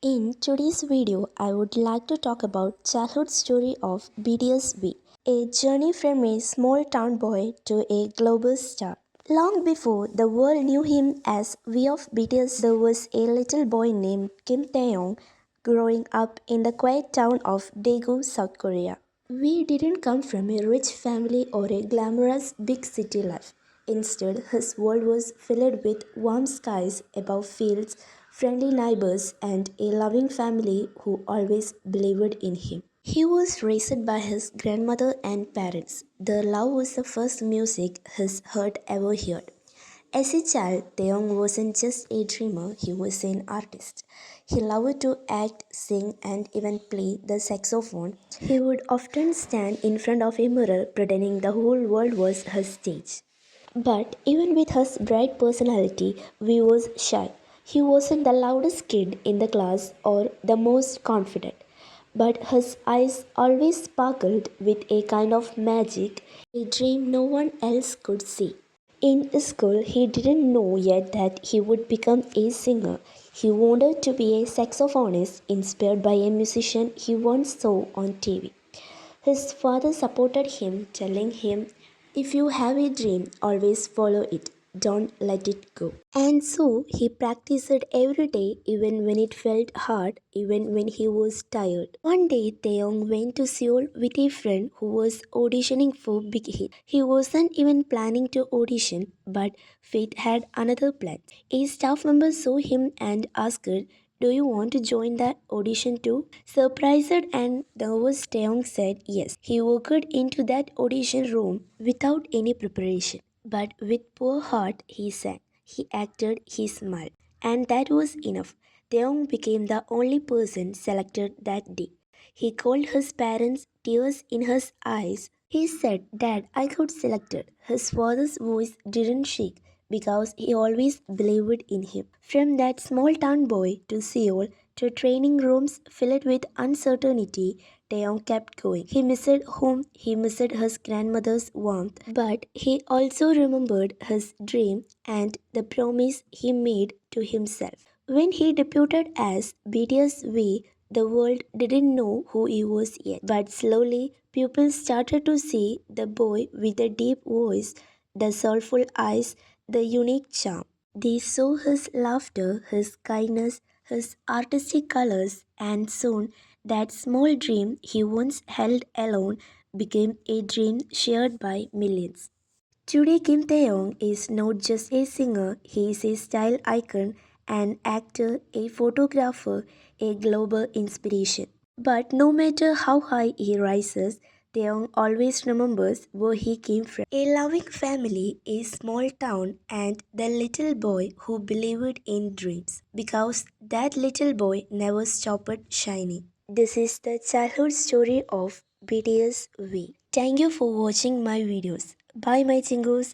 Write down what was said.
In today's video, I would like to talk about childhood story of BTS V, a journey from a small town boy to a global star. Long before the world knew him as V of BTS, there was a little boy named Kim Taeyong growing up in the quiet town of Daegu, South Korea. V didn't come from a rich family or a glamorous big city life. Instead, his world was filled with warm skies above fields, friendly neighbors, and a loving family who always believed in him. He was raised by his grandmother and parents. Their love was the first music his heart ever heard. As a child, Taeyong wasn't just a dreamer, he was an artist. He loved to act, sing, and even play the saxophone. He would often stand in front of a mirror pretending the whole world was his stage. But even with his bright personality, we was shy. He wasn't the loudest kid in the class or the most confident. But his eyes always sparkled with a kind of magic, a dream no one else could see. In school, he didn't know yet that he would become a singer. He wanted to be a saxophonist inspired by a musician he once saw on TV. His father supported him, telling him, if you have a dream, always follow it. Don't let it go. And so he practiced every day, even when it felt hard, even when he was tired. One day, Taeyong went to Seoul with a friend who was auditioning for Big Hit. He wasn't even planning to audition, but fate had another plan. A staff member saw him and asked, do you want to join that audition too? Surprised and nervous, Taeyong said yes. He walked into that audition room without any preparation. But with poor heart, he sang, he acted, he smiled. And that was enough. Taeyong became the only person selected that day. He called his parents, tears in his eyes. He said, Dad, I got selected. His father's voice didn't shake because he always believed in him. From that small town boy to Seoul to training rooms filled with uncertainty, Taeyong kept going. He missed home, he missed his grandmother's warmth, but he also remembered his dream and the promise he made to himself. When he debuted as BTS V, the world didn't know who he was yet, but slowly people started to see the boy with the deep voice, the soulful eyes, the unique charm. They saw his laughter, his kindness, his artistic colors, and soon that small dream he once held alone became a dream shared by millions. Today, Kim Taeyong is not just a singer, he is a style icon, an actor, a photographer, a global inspiration. But no matter how high he rises, Taeyong always remembers where he came from. A loving family, a small town, and the little boy who believed in dreams. Because that little boy never stopped shining. This is the childhood story of BTS V. Thank you for watching my videos. Bye my chingos.